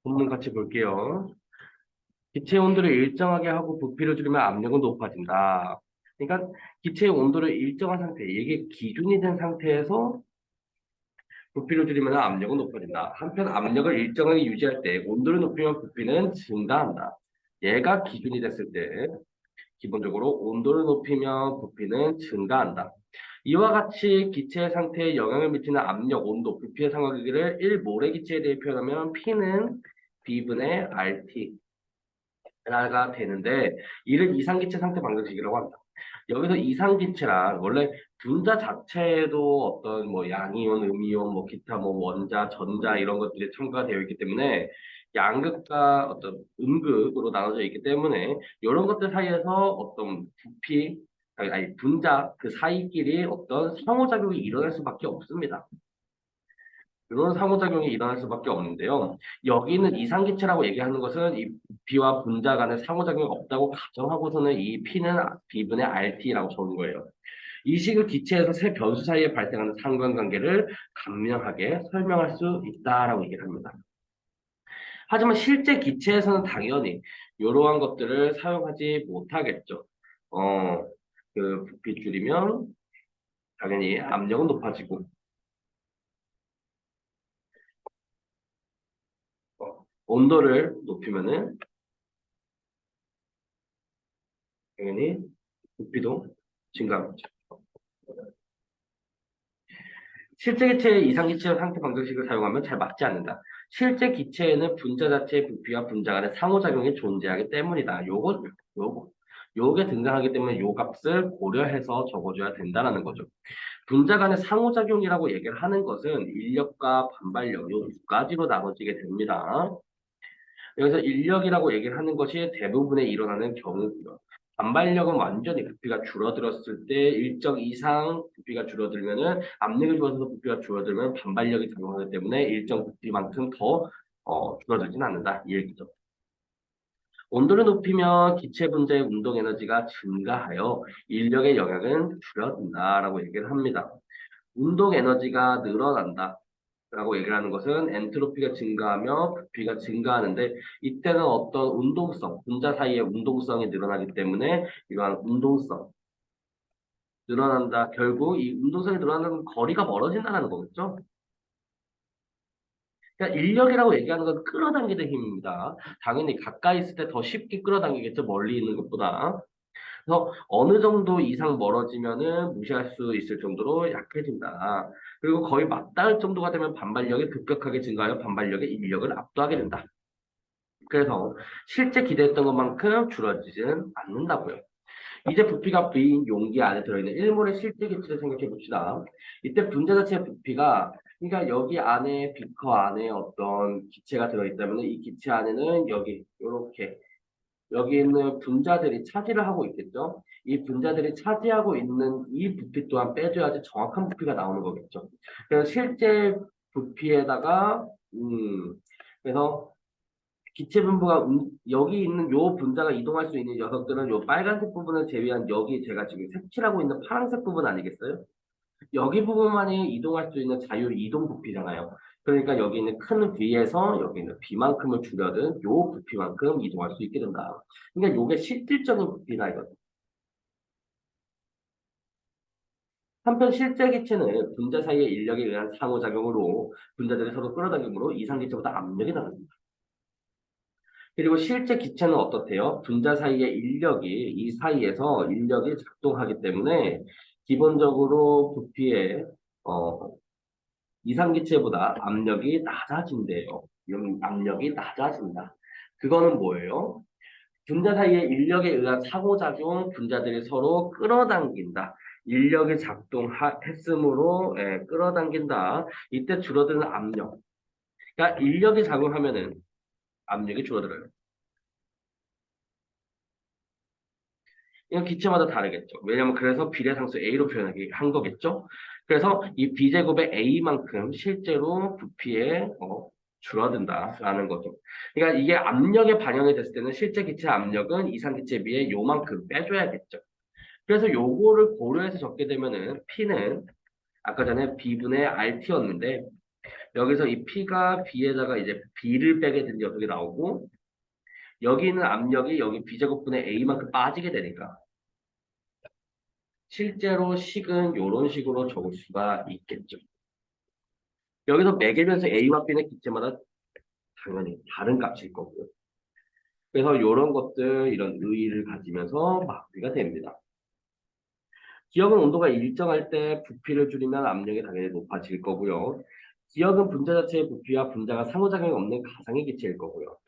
본문 같이 볼게요. 기체의 온도를 일정하게 하고 부피를 줄이면 압력은 높아진다. 그러니까 기체의 온도를 일정한 상태, 이게 기준이 된 상태에서 부피를 줄이면 압력은 높아진다. 한편 압력을 일정하게 유지할 때 온도를 높이면 부피는 증가한다. 얘가 기준이 됐을 때 기본적으로 온도를 높이면 부피는 증가한다. 이와 같이 기체의 상태에 영향을 미치는 압력, 온도, 부피의 상관관계를 1몰의 기체에 대해 표현하면 P는 B분의 RT가 되는데 이를 이상기체 상태 방정식이라고 합니다. 여기서 이상기체란 원래 분자 자체에도 어떤 뭐 양이온, 음이온, 뭐 기타 뭐 원자, 전자 이런 것들이 첨가가 되어 있기 때문에 양극과 어떤 음극으로 나눠져 있기 때문에 이런 것들 사이에서 어떤 부피 아니 분자 그 사이끼리 어떤 상호작용이 일어날 수밖에 없습니다. 이런 상호작용이 일어날 수밖에 없는데요. 여기는 이상기체라고 얘기하는 것은 이 B와 분자 간의 상호작용이 없다고 가정하고서는 이 P는 B분의 RT라고 적은 거예요. 이 식을 기체에서 세 변수 사이에 발생하는 상관관계를 간명하게 설명할 수 있다라고 얘기를 합니다. 하지만 실제 기체에서는 당연히 이러한 것들을 사용하지 못하겠죠. 어, 그 부피 줄이면 당연히 압력은 높아지고 온도를 높이면은 당연히 부피도 증가하죠. 실제 기체의 이상기체 상태 방정식을 사용하면 잘 맞지 않는다. 실제 기체에는 분자 자체의 부피와 분자 간의 상호작용이 존재하기 때문이다. 요거, 요게 등장하기 때문에 요 값을 고려해서 적어줘야 된다는 거죠. 분자 간의 상호작용이라고 얘기를 하는 것은 인력과 반발력, 요 두 가지로 나눠지게 됩니다. 여기서 인력이라고 얘기를 하는 것이 대부분에 일어나는 경우고요. 반발력은 완전히 부피가 줄어들었을 때 일정 이상 부피가 줄어들면은 압력을 주어서 부피가 줄어들면 반발력이 작용하기 때문에 일정 부피만큼 더 줄어들진 않는다. 이 얘기죠. 온도를 높이면 기체 분자의 운동 에너지가 증가하여 인력의 영향은 줄어든다라고 얘기를 합니다. 운동 에너지가 늘어난다. 라고 얘기를 하는 것은 엔트로피가 증가하며 부피가 증가하는데 이때는 어떤 운동성, 분자 사이의 운동성이 늘어나기 때문에 이러한 운동성 늘어난다. 결국 이 운동성이 늘어나는 거리가 멀어진다는 거겠죠? 그러니까 인력이라고 얘기하는 건 끌어당기는 힘입니다. 당연히 가까이 있을 때 더 쉽게 끌어당기겠죠. 멀리 있는 것보다. 그래서 어느 정도 이상 멀어지면은 무시할 수 있을 정도로 약해진다. 그리고 거의 맞닿을 정도가 되면 반발력이 급격하게 증가하여 반발력의 인력을 압도하게 된다. 그래서 실제 기대했던 것만큼 줄어들지는 않는다고요. 이제 부피가 V인 용기 안에 들어있는 1몰의 실제 기체를 생각해 봅시다. 이때 분자 자체의 부피가 그러니까 여기 안에 비커 안에 어떤 기체가 들어있다면 이 기체 안에는 여기 이렇게 여기 있는 분자들이 차지를 하고 있겠죠. 이 분자들이 차지하고 있는 이 부피 또한 빼줘야지 정확한 부피가 나오는 거겠죠. 그래서 실제 부피에다가 그래서 기체 분부가 여기 있는 요 분자가 이동할 수 있는 녀석들은 요 빨간색 부분을 제외한 여기 제가 지금 색칠하고 있는 파란색 부분 아니겠어요? 여기 부분만이 이동할 수 있는 자유 이동 부피잖아요. 그러니까 여기 있는 큰 V에서 여기 있는 B만큼을 줄여든 요 부피만큼 이동할 수 있게 된다. 그러니까 요게 실질적인 부피다 이거죠. 한편 실제 기체는 분자 사이의 인력에 의한 상호작용으로 분자들이 서로 끌어당김으로 이상 기체보다 압력이 나갑니다. 그리고 실제 기체는 어떻대요? 분자 사이의 인력이 이 사이에서 인력이 작동하기 때문에 기본적으로 부피의 어, 이상기체보다 압력이 낮아진대요. 이런 압력이 낮아진다. 그거는 뭐예요? 분자 사이의 인력에 의한 상호작용, 분자들이 서로 끌어당긴다. 인력이 작동했으므로 끌어당긴다. 이때 줄어드는 압력. 그러니까 인력이 작용하면은 압력이 줄어들어요. 이건 기체마다 다르겠죠. 왜냐면 그래서 비례상수 A로 표현하기 한 거겠죠. 그래서 이 B제곱의 A만큼 실제로 부피에 줄어든다라는 거죠. 그러니까 이게 압력에 반영이 됐을 때는 실제 기체 압력은 이상기체에 비해 요만큼 빼줘야겠죠. 그래서 요거를 고려해서 적게 되면은 P는 아까 전에 B분의 RT였는데 여기서 이 P가 B에다가 이제 B를 빼게 된 녀석이 나오고, 여기 있는 압력이 여기 B제곱분의 A만큼 빠지게 되니까, 실제로 식은 이런 식으로 적을 수가 있겠죠. 여기서 매개면서 A와 B는 기체마다 당연히 다른 값일 거고요. 그래서 이런 것들, 이런 의의를 가지면서 마무리가 됩니다. 기억은 온도가 일정할 때 부피를 줄이면 압력이 당연히 높아질 거고요. 기억은 분자 자체의 부피와 분자가 상호작용이 없는 가상의 기체일 거고요.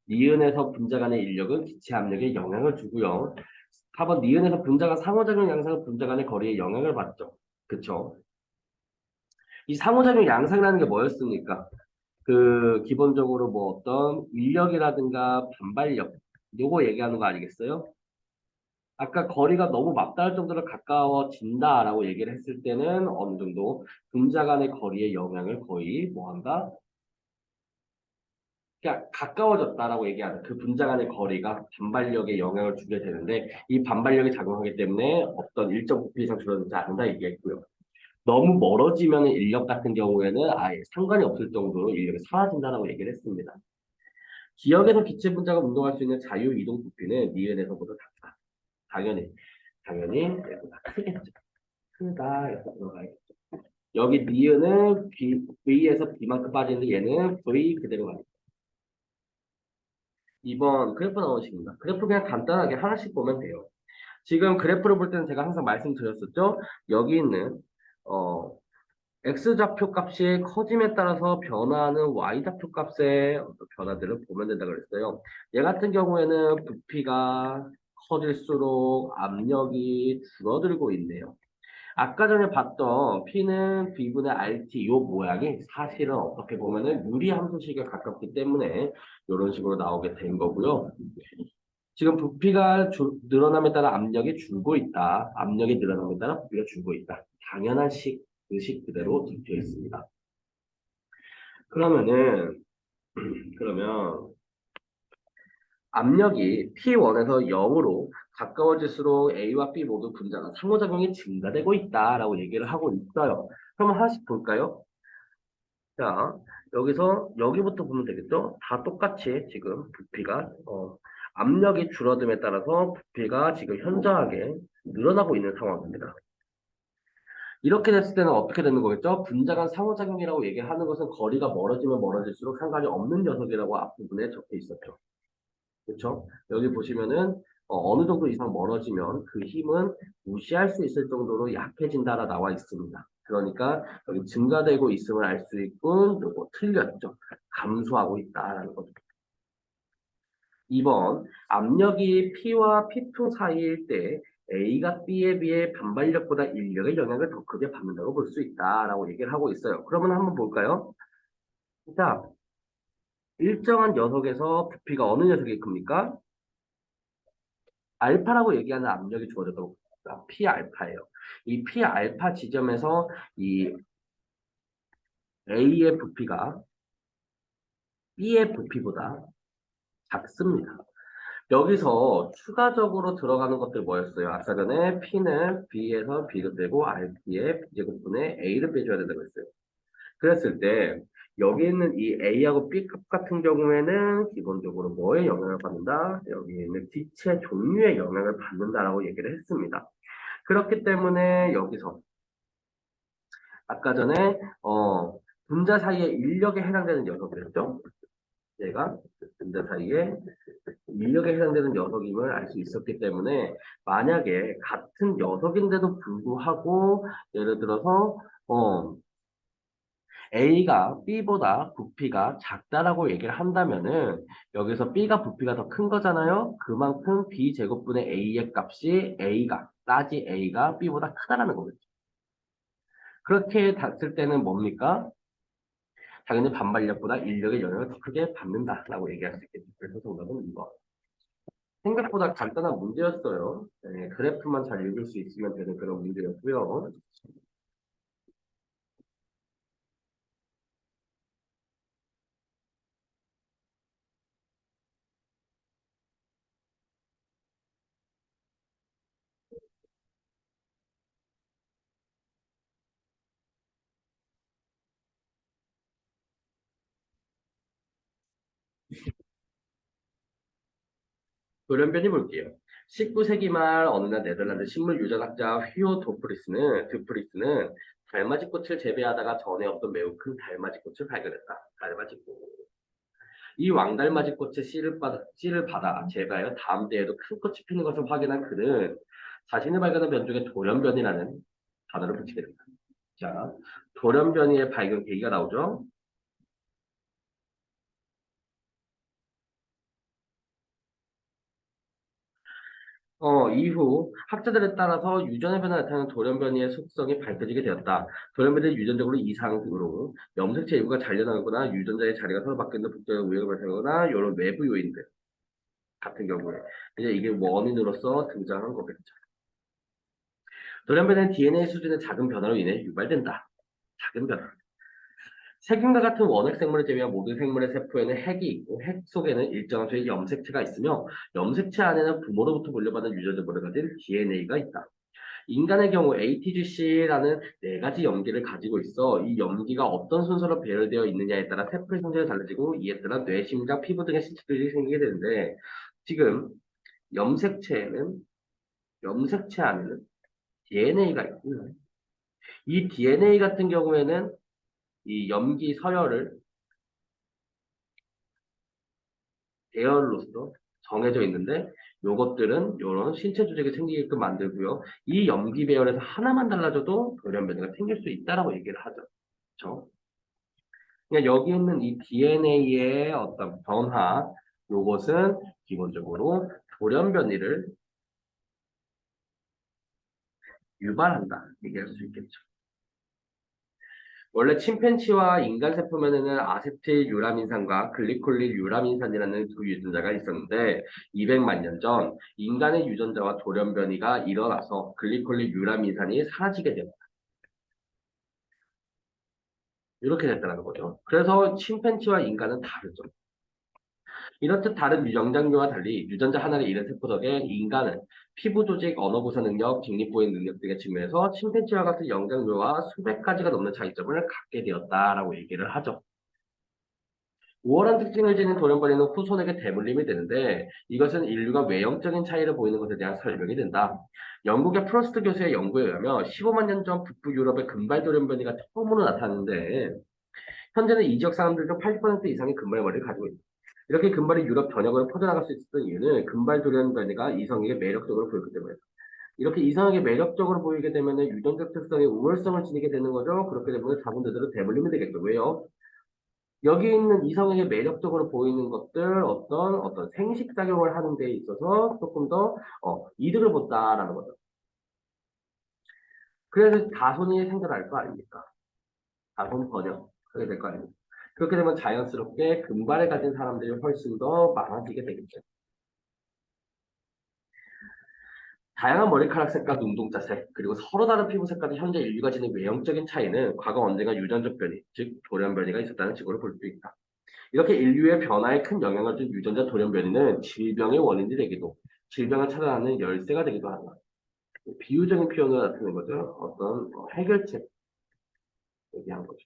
니은에서 분자 간의 인력은 기체 압력에 영향을 주고요. 4번 니은에서 분자가 상호작용 양상은 분자 간의 거리에 영향을 받죠. 그쵸? 이 상호작용 양상이라는 게 뭐였습니까? 그 기본적으로 뭐 어떤 인력이라든가 반발력 요거 얘기하는 거 아니겠어요? 아까 거리가 너무 맞닿을 정도로 가까워진다라고 얘기를 했을 때는 어느 정도 분자 간의 거리의 영향을 거의 뭐 한다? 그냥 가까워졌다라고 얘기하는 그 분자 간의 거리가 반발력에 영향을 주게 되는데 이 반발력이 작용하기 때문에 어떤 일정 부피 이상 줄어들지 않는다 얘기했고요. 너무 멀어지면 인력 같은 경우에는 아예 상관이 없을 정도로 인력이 사라진다라고 얘기를 했습니다. 기억에서 기체 분자가 운동할 수 있는 자유 이동 부피는 니은에서보다 작다. 당연히 얘보다 크겠죠. 크다 이렇게 들어가야겠죠. 여기 니은은 V에서 B만큼 빠지는데 얘는 V 그대로 가겠죠. 2번 그래프 나오십니다. 그래프 그냥 간단하게 하나씩 보면 돼요. 지금 그래프를 볼 때는 제가 항상 말씀드렸었죠. 여기 있는 어, X좌표 값이 커짐에 따라서 변화하는 Y좌표 값의 어떤 변화들을 보면 된다고 그랬어요. 얘 같은 경우에는 부피가 커질수록 압력이 줄어들고 있네요. 아까 전에 봤던 P는 B분의 RT 요 모양이 사실은 어떻게 보면은 유리함수식에 가깝기 때문에 이런 식으로 나오게 된 거고요. 지금 부피가 늘어남에 따라 압력이 줄고 있다. 압력이 늘어남에 따라 부피가 줄고 있다. 당연한 의식 그대로 적혀 있습니다. 그러면은, 그러면 압력이 P1에서 0으로 가까워질수록 A와 B 모두 분자가 상호작용이 증가되고 있다라고 얘기를 하고 있어요. 그럼 하나씩 볼까요? 자, 여기서 여기부터 보면 되겠죠? 다 똑같이 지금 부피가 압력이 줄어듦에 따라서 부피가 지금 현저하게 늘어나고 있는 상황입니다. 이렇게 됐을 때는 어떻게 되는 거겠죠? 분자 간 상호작용이라고 얘기하는 것은 거리가 멀어지면 멀어질수록 상관이 없는 녀석이라고 앞부분에 적혀 있었죠. 그렇죠? 여기 보시면은 느 정도 이상 멀어지면 그 힘은 무시할 수 있을 정도로 약해진다라 나와 있습니다. 그러니까 여기 증가되고 있음을 알 수 있고 요거 틀렸죠. 감소하고 있다라는 거죠. 2번 압력이 P와 P2 사이일 때 A가 B에 비해 반발력보다 인력의 영향을 더 크게 받는다고 볼 수 있다라고 얘기를 하고 있어요. 그러면 한번 볼까요? 자, 일정한 녀석에서 부피가 어느 녀석이 큽니까? 알파라고 얘기하는 압력이 주어졌다고 봅니다. P 알파예요. 이 P 알파 지점에서 이 A의 부피가 B의 부피보다 작습니다. 여기서 추가적으로 들어가는 것들 뭐였어요? 아까 전에 P는 B에서 B가 되고 RP의 B제곱분의 A를 빼줘야 된다고 했어요. 그랬을 때 여기 있는 이 A하고 B값 같은 경우에는 기본적으로 뭐에 영향을 받는다? 여기 있는 기체 종류에 영향을 받는다라고 얘기를 했습니다. 그렇기 때문에 여기서 아까 전에 분자 사이의 인력에 해당되는 녀석이었죠. 얘가 분자 사이에 인력에 해당되는 녀석임을 알 수 있었기 때문에 만약에 같은 녀석인데도 불구하고 예를 들어서 A가 B보다 부피가 작다라고 얘기를 한다면은 여기서 B가 부피가 더 큰 거잖아요. 그만큼 B 제곱분의 A의 값이 따지 A가 B보다 크다라는 거겠죠. 그렇게 봤을 때는 뭡니까? 당연히 반발력보다 인력의 영향을 더 크게 받는다라고 얘기할 수 있겠죠. 그래서 정답은 2번. 생각보다 간단한 문제였어요. 네, 그래프만 잘 읽을 수 있으면 되는 그런 문제였고요. 돌연변이 볼게요. 19세기 말 어느 날 네덜란드 식물 유전학자 휘오 드프리스는 달맞이 꽃을 재배하다가 전에 없던 매우 큰 달맞이 꽃을 발견했다. 달맞이 꽃. 이 왕달맞이 꽃의 씨를 받아 재배하여 다음 대에도 큰 꽃이 피는 것을 확인한 그는 자신이 발견한 변종의 돌연변이라는 단어를 붙이게 됩니다. 자, 돌연변이의 발견 계기가 나오죠. 이후 학자들에 따라서 유전의 변화에 나타나는 돌연변이의 속성이 밝혀지게 되었다. 돌연변이는 유전적으로 이상으로 염색체 일부가 잘려나가거나 유전자의 자리가 서로 바뀌는 복잡한 우연을 발생하거나 이런 외부 요인들 같은 경우에 이제 이게 원인으로서 등장한 거겠죠. 돌연변이는 DNA 수준의 작은 변화로 인해 유발된다. 작은 변화. 세균과 같은 원핵 생물을 제외한 모든 생물의 세포에는 핵이 있고 핵 속에는 일정한 수의 염색체가 있으며 염색체 안에는 부모로부터 물려받은 유전자를 가진 DNA가 있다. 인간의 경우 ATGC라는 네 가지 염기를 가지고 있어 이 염기가 어떤 순서로 배열되어 있느냐에 따라 세포의 성질이 달라지고 이에 따라 뇌, 심장, 피부 등의 신체들이 생기게 되는데 지금 염색체에는 염색체 안에는 DNA가 있고요. 이 DNA 같은 경우에는 이 염기 서열을 배열로서 정해져 있는데 요것들은 요런 신체 조직이 생기게끔 만들고요. 이 염기 배열에서 하나만 달라져도 돌연변이가 생길 수 있다라고 얘기를 하죠. 그렇죠? 그러니까 여기 있는 이 DNA의 어떤 변화, 요것은 기본적으로 돌연변이를 유발한다. 얘기할 수 있겠죠. 원래 침팬지와 인간 세포면에는 아세틸 유라민산과 글리콜릴 유라민산이라는 두 유전자가 있었는데 200만 년 전 인간의 유전자와 돌연변이가 일어나서 글리콜릴 유라민산이 사라지게 됩니다. 이렇게 됐다는 거죠. 그래서 침팬지와 인간은 다르죠. 이렇듯 다른 영장류와 달리 유전자 하나를 잃은 세포 덕에 인간은 피부 조직, 언어 구사 능력, 직립보행 능력 등의 측면에서 침팬지와 같은 영장류와 수백 가지가 넘는 차이점을 갖게 되었다라고 얘기를 하죠. 우월한 특징을 지닌 돌연변이는 후손에게 대물림이 되는데 이것은 인류가 외형적인 차이를 보이는 것에 대한 설명이 된다. 영국의 프로스트 교수의 연구에 의하면 15만 년 전 북부 유럽의 금발 돌연변이가 처음으로 나타났는데 현재는 이 지역 사람들 중 80% 이상이 금발 머리를 가지고 있다. 이렇게 금발이 유럽 전역으로 퍼져나갈 수 있었던 이유는 금발 돌연변이가 이성에게 매력적으로 보였기 때문이다. 이렇게 이성에게 매력적으로 보이게 되면 유전적 특성의 우월성을 지니게 되는 거죠. 그렇게 되면 자본들은 대물림이 되겠죠. 왜요? 여기 있는 이성에게 매력적으로 보이는 것들 어떤 생식작용을 하는 데 있어서 조금 더 이득을 본다라는 거죠. 그래서 다손이 생겨날 거 아닙니까? 다손 번역 하게 될 거 아닙니까? 그렇게 되면 자연스럽게 금발을 가진 사람들이 훨씬 더 많아지게 되겠죠. 다양한 머리카락 색과 눈동자 색, 그리고 서로 다른 피부 색깔이 현재 인류가 지닌 외형적인 차이는 과거 언젠가 유전적 변이, 즉 돌연변이가 있었다는 식으로 볼 수 있다. 이렇게 인류의 변화에 큰 영향을 준 유전자 돌연변이는 질병의 원인이 되기도, 질병을 차단하는 열쇠가 되기도 한다. 비유적인 표현으로 나타내는 거죠. 어떤 해결책 얘기한 거죠.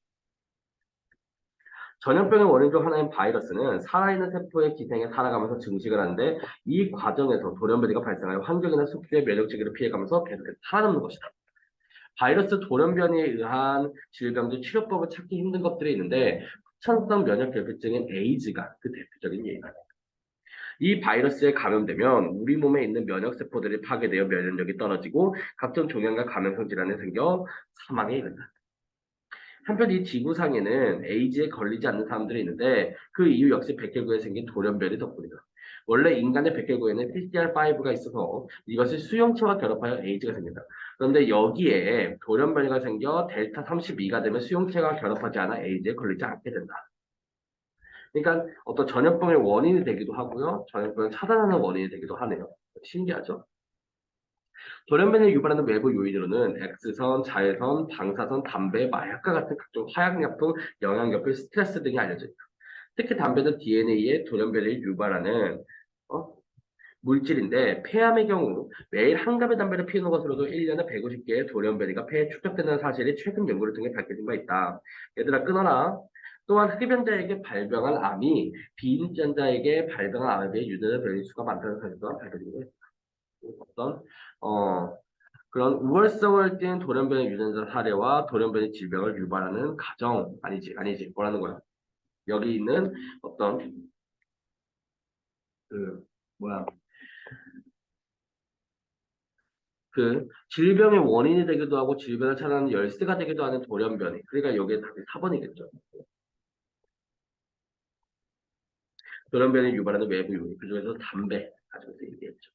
전염병의 원인 중 하나인 바이러스는 살아있는 세포의 기생에 살아가면서 증식을 하는데 이 과정에서 돌연변이가 발생하여 환경이나 숙주의 면역체계를 피해가면서 계속해서 살아남는 것이다. 바이러스 돌연변이에 의한 질병 치료법을 찾기 힘든 것들이 있는데 후천성 면역 결핍증인 에이즈가 그 대표적인 예입니다. 이 바이러스에 감염되면 우리 몸에 있는 면역세포들이 파괴되어 면역력이 떨어지고 각종 종양과 감염성 질환이 생겨 사망에 이른다. 한편 이 지구상에는 에이즈에 걸리지 않는 사람들이 있는데 그 이유 역시 백혈구에 생긴 돌연변이 덕분이다. 원래 인간의 백혈구에는 TCR5가 있어서 이것이 수용체와 결합하여 에이즈가 생긴다. 그런데 여기에 돌연변이가 생겨 델타 32가 되면 수용체가 결합하지 않아 에이즈에 걸리지 않게 된다. 그러니까 어떤 전염병의 원인이 되기도 하고요. 전염병을 차단하는 원인이 되기도 하네요. 신기하죠? 돌연변이를 유발하는 외부 요인으로는 X선, 자외선, 방사선, 담배, 마약과 같은 각종 화약약품, 영양약품, 스트레스 등이 알려져 있다. 특히 담배는 DNA의 돌연변이를 유발하는 물질인데 폐암의 경우 매일 한 갑의 담배를 피우는 것으로도 1년에 150개의 돌연변이가 폐에 축적된다는 사실이 최근 연구를 통해 밝혀진 바 있다. 얘들아 끊어라. 또한 흡연자에게 발병한 암이 비인전자에게 발병한 암에 비해 유전자 변이수가 많다는 사실도 발견되고 있습니다. 어떤 그런 우월성을 띤 돌연변이 유전자 사례와 돌연변이 질병을 유발하는 가정 아니지 뭐라는 거야? 여기 있는 어떤 그 뭐야 그 질병의 원인이 되기도 하고 질병을 차단하는 열쇠가 되기도 하는 돌연변이. 그러니까 여기에 답이 4번이겠죠. 돌연변이 유발하는 외부 요인 그중에서 담배 가지고 얘기했죠.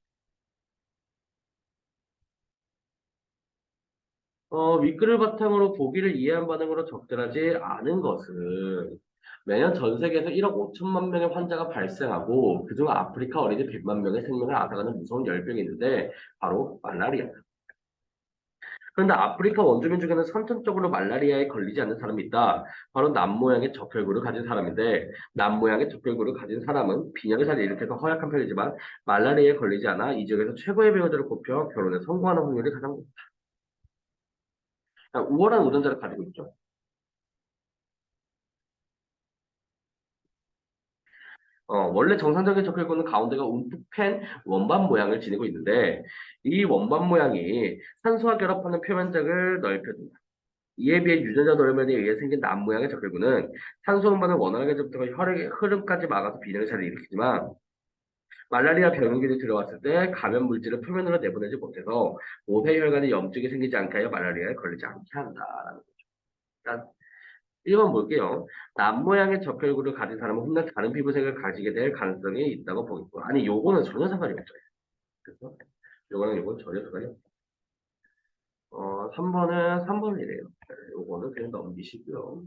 윗글을 바탕으로 보기를 이해한 반응으로 적절하지 않은 것은 매년 전 세계에서 1억 5천만 명의 환자가 발생하고 그중 아프리카 어린이 100만 명의 생명을 앗아가는 무서운 열병이 있는데 바로 말라리아. 그런데 아프리카 원주민 중에는 선천적으로 말라리아에 걸리지 않는 사람이 있다. 바로 남모양의 적혈구를 가진 사람인데 남모양의 적혈구를 가진 사람은 빈혈을 잘 일으켜서 허약한 편이지만 말라리아에 걸리지 않아 이 지역에서 최고의 배우들을 꼽혀 결혼에 성공하는 확률이 가장 높다. 우월한 유전자를 가지고 있죠. 원래 정상적인 적혈구는 가운데가 움푹 팬 원반 모양을 지니고 있는데 이 원반 모양이 산소와 결합하는 표면적을 넓혀준다. 이에 비해 유전자 돌연변이에 의해 생긴 남 모양의 적혈구는 산소 운반을 원활하게 접촉하 혈액의 흐름까지 막아서 빈혈을 잘 일으키지만 말라리아 병균이 들어왔을 때 감염 물질을 표면으로 내보내지 못해서 모세혈관에 염증이 생기지 않게 하여 말라리아에 걸리지 않게 한다라는 거죠. 일단 1번 볼게요. 남 모양의 적혈구를 가진 사람은 훗날 다른 피부색을 가지게 될 가능성이 있다고 보겠고 아니 요거는 전혀 상관이 없죠. 그래서 요건 전혀 상관이 없죠. 3번은 3번이래요. 요거는 그냥 넘기시고요.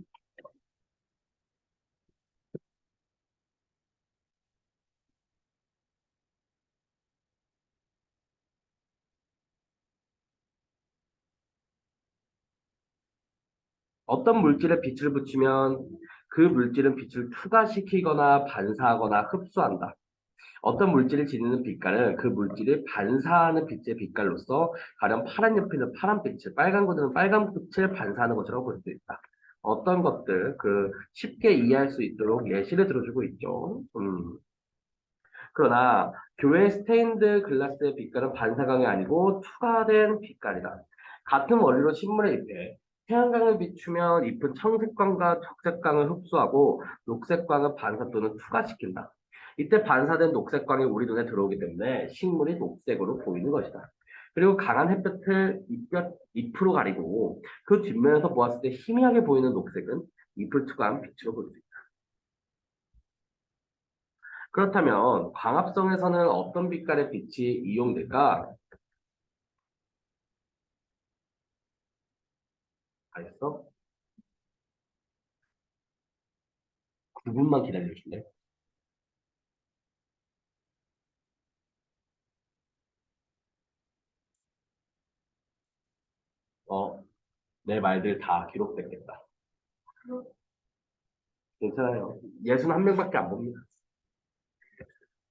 어떤 물질에 빛을 붙이면 그 물질은 빛을 투과시키거나 반사하거나 흡수한다. 어떤 물질을 지니는 빛깔은 그 물질이 반사하는 빛의 빛깔로서 가령 파란 연필은 파란 빛을, 빨간 구두는 빨간 빛을 반사하는 것처럼 볼 수 있다. 어떤 것들 쉽게 이해할 수 있도록 예시를 들어주고 있죠. 그러나 교회 스테인드 글라스의 빛깔은 반사광이 아니고 투과된 빛깔이다. 같은 원리로 식물의 잎에 태양광을 비추면 잎은 청색광과 적색광을 흡수하고 녹색광은 반사 또는 투과시킨다. 이때 반사된 녹색광이 우리 눈에 들어오기 때문에 식물이 녹색으로 보이는 것이다. 그리고 강한 햇볕을 잎으로 가리고 그 뒷면에서 보았을 때 희미하게 보이는 녹색은 잎을 투과한 빛으로 볼 수 있다. 그렇다면 광합성에서는 어떤 빛깔의 빛이 이용될까? 알겠어? 9분만 기다려줄래? 어, 내 말들 다 기록됐겠다. 괜찮아요. 61명밖에 안 봅니다.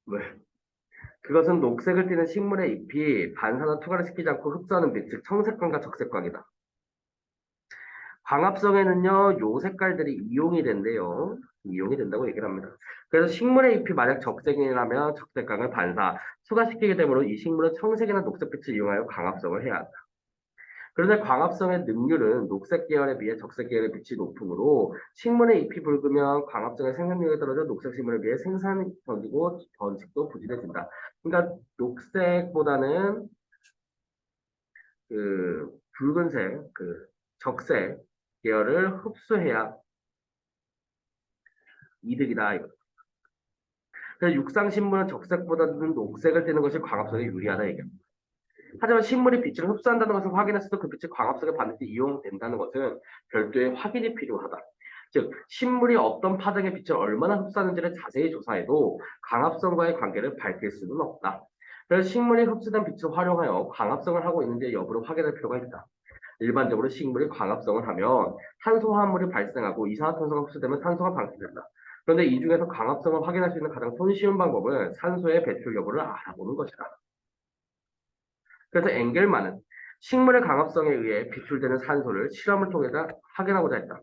왜? 그것은 녹색을 띠는 식물의 잎이 반사나 투과를 시키지 않고 흡수하는 빛, 즉 청색광과 적색광이다. 광합성에는요, 요 색깔들이 이용이 된대요. 이용이 된다고 얘기를 합니다. 그래서 식물의 잎이 만약 적색이라면 적색광을 반사, 투과시키게 되므로 이 식물은 청색이나 녹색빛을 이용하여 광합성을 해야 한다. 그런데 광합성의 능률은 녹색 계열에 비해 적색 계열의 빛이 높으므로 식물의 잎이 붉으면 광합성의 생산력이 떨어져 녹색 식물에 비해 생산적이고 번식도 부진해진다. 그러니까 녹색보다는 붉은색, 적색 계열을 흡수해야 이득이다. 그래서 육상식물은 적색보다는 녹색을 띠는 것이 광합성에 유리하다 얘기합니다. 하지만 식물이 빛을 흡수한다는 것을 확인했어도 그 빛이 광합성에 반드시 이용된다는 것은 별도의 확인이 필요하다. 즉, 식물이 어떤 파장의 빛을 얼마나 흡수하는지를 자세히 조사해도 광합성과의 관계를 밝힐 수는 없다. 그래서 식물이 흡수된 빛을 활용하여 광합성을 하고 있는지 여부를 확인할 필요가 있다. 일반적으로 식물이 광합성을 하면 탄소 화합물이 발생하고 이산화탄소가 흡수되면 산소가 방출된다. 그런데 이 중에서 광합성을 확인할 수 있는 가장 손쉬운 방법은 산소의 배출 여부를 알아보는 것이다. 그래서 엥겔만은 식물의 강합성에 의해 비출되는 산소를 실험을 통해서 확인하고자 했다.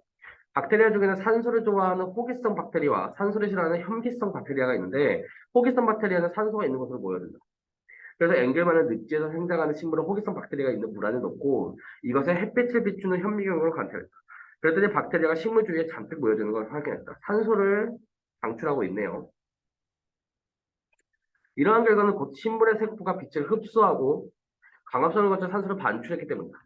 박테리아 중에는 산소를 좋아하는 호기성 박테리아와 산소를 싫어하는 혐기성 박테리아가 있는데 호기성 박테리아는 산소가 있는 곳으로 모여든다. 그래서 앵글만은 늪지에서 생장하는 식물은 호기성 박테리아가 있는 물 안에 넣고 이것에 햇빛을 비추는 현미경으로 관찰했다. 그랬더니 박테리아가 식물 주위에 잔뜩 모여드는 걸 확인했다. 산소를 방출하고 있네요. 이러한 결과는 곧 식물의 세포가 빛을 흡수하고 광합성을 거쳐 산소를 반출했기 때문이다.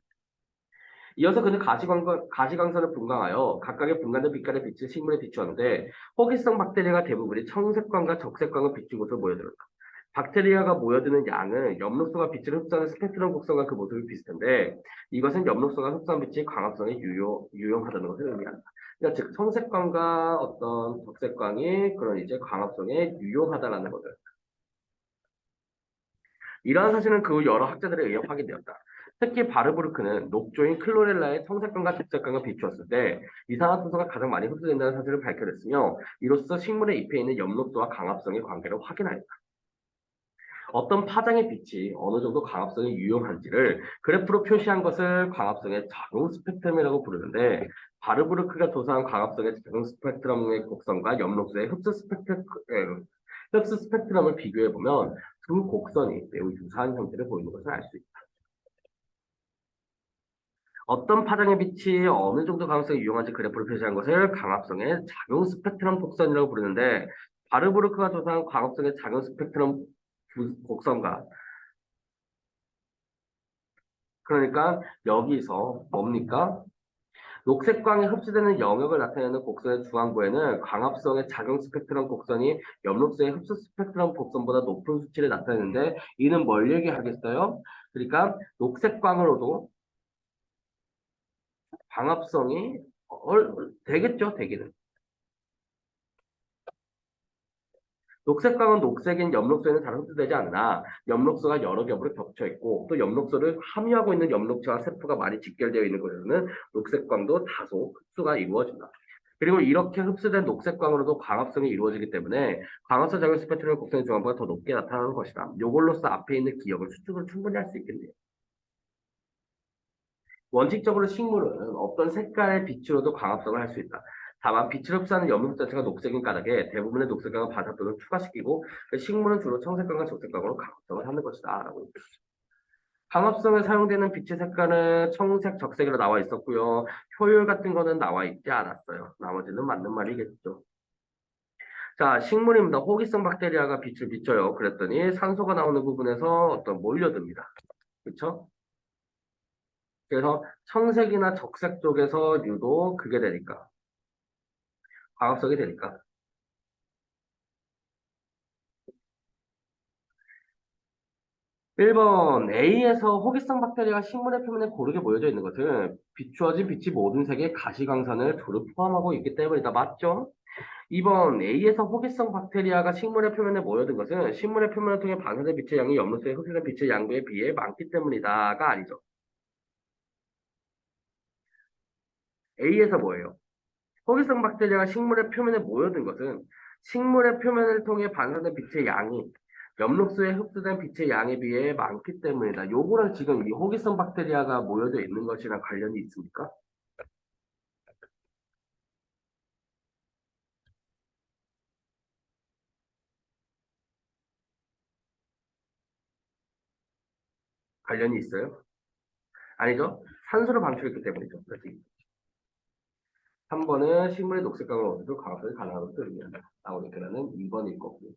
이어서 그는 가시광선을 분광하여 각각의 분간된 빛깔의 빛을 식물에 비추었는데 호기성 박테리아가 대부분이 청색광과 적색광을 비춘 곳으로 모여들었다. 박테리아가 모여드는 양은 엽록소가 빛을 흡수하는 스펙트럼 곡선과 그 모습이 비슷한데 이것은 엽록소가 흡수한 빛이 광합성에 유용하다는 것을 의미한다. 그러니까 즉 청색광과 어떤 적색광이 그런 이제 광합성에 유용하다라는 거죠. 이러한 사실은 그 후 여러 학자들에 의해 확인되었다. 특히 바르부르크는 녹조인 클로렐라의 청색광과 적색광을 비추었을 때 이산화탄소가 가장 많이 흡수된다는 사실을 밝혀냈으며 이로써 식물의 잎에 있는 엽록소와 광합성의 관계를 확인하였다. 어떤 파장의 빛이 어느 정도 광합성에 유용한지를 그래프로 표시한 것을 광합성의 작용 스펙트럼이라고 부르는데 바르부르크가 조사한 광합성의 작용 스펙트럼의 곡선과 엽록소의 흡수 스펙트럼을 비교해 보면 두 곡선이 매우 유사한 형태를 보이는 것을 알 수 있다. 어떤 파장의 빛이 어느 정도 광합성에 유용한지 그래프로 표시한 것을 광합성의 작용 스펙트럼 곡선이라고 부르는데 바르부르크가 조사한 광합성의 작용 스펙트럼 곡선과 그러니까 여기서 뭡니까? 녹색광이 흡수되는 영역을 나타내는 곡선의 중앙부에는 광합성의 작용 스펙트럼 곡선이 엽록소의 흡수 스펙트럼 곡선보다 높은 수치를 나타내는데 이는 뭘 얘기하겠어요? 그러니까 녹색광으로도 광합성이 되겠죠, 되기는. 녹색광은 녹색인 엽록소에는 잘 흡수되지 않으나 엽록소가 여러 겹으로 겹쳐 있고 또 엽록소를 함유하고 있는 엽록체와 세포가 많이 직결되어 있는 곳에서는 녹색광도 다소 흡수가 이루어진다. 그리고 이렇게 흡수된 녹색광으로도 광합성이 이루어지기 때문에 광합성 작용 스펙트럼 곡선의 중앙부가 더 높게 나타나는 것이다. 요걸로써 앞에 있는 기억을 추측을 충분히 할 수 있겠네요. 원칙적으로 식물은 어떤 색깔의 빛으로도 광합성을 할 수 있다. 다만 빛을 흡수하는 염록 자체가 녹색인 까닭에 대부분의 녹색광을 반사도를 추가시키고 식물은 주로 청색광과 적색광으로 광합성을 하는 것이다. 라고 얘기했습니다. 광합성에 사용되는 빛의 색깔은 청색, 적색으로 나와 있었고요. 효율 같은 거는 나와 있지 않았어요. 나머지는 맞는 말이겠죠. 자, 식물입니다. 호기성 박테리아가 빛을 비춰요. 그랬더니 산소가 나오는 부분에서 어떤 몰려듭니다. 그렇죠? 그래서 청색이나 적색 쪽에서 유독 그게 되니까 광합성이 되니까 1번 A에서 호기성 박테리아가 식물의 표면에 고르게 모여져 있는 것은 비추어진 빛이 모든 색의 가시광선을 두루 포함하고 있기 때문이다. 맞죠? 2번 A에서 호기성 박테리아가 식물의 표면에 모여든 것은 식물의 표면을 통해 반사된 빛의 양이 염록소에 흡수된 빛의 양에 비해 많기 때문이다가 아니죠. A에서 뭐예요? 호기성 박테리아가 식물의 표면에 모여든 것은 식물의 표면을 통해 반사된 빛의 양이 엽록소에 흡수된 빛의 양에 비해 많기 때문이다. 요거랑 지금 이 호기성 박테리아가 모여져 있는 것이랑 관련이 있습니까? 관련이 있어요? 아니죠? 산소를 방출했기 때문이죠. 그렇지. 3번은 식물의 녹색광을 얻어도 광합성이 가능한 것을 의미한다. 나오니까는 2번일 거고요.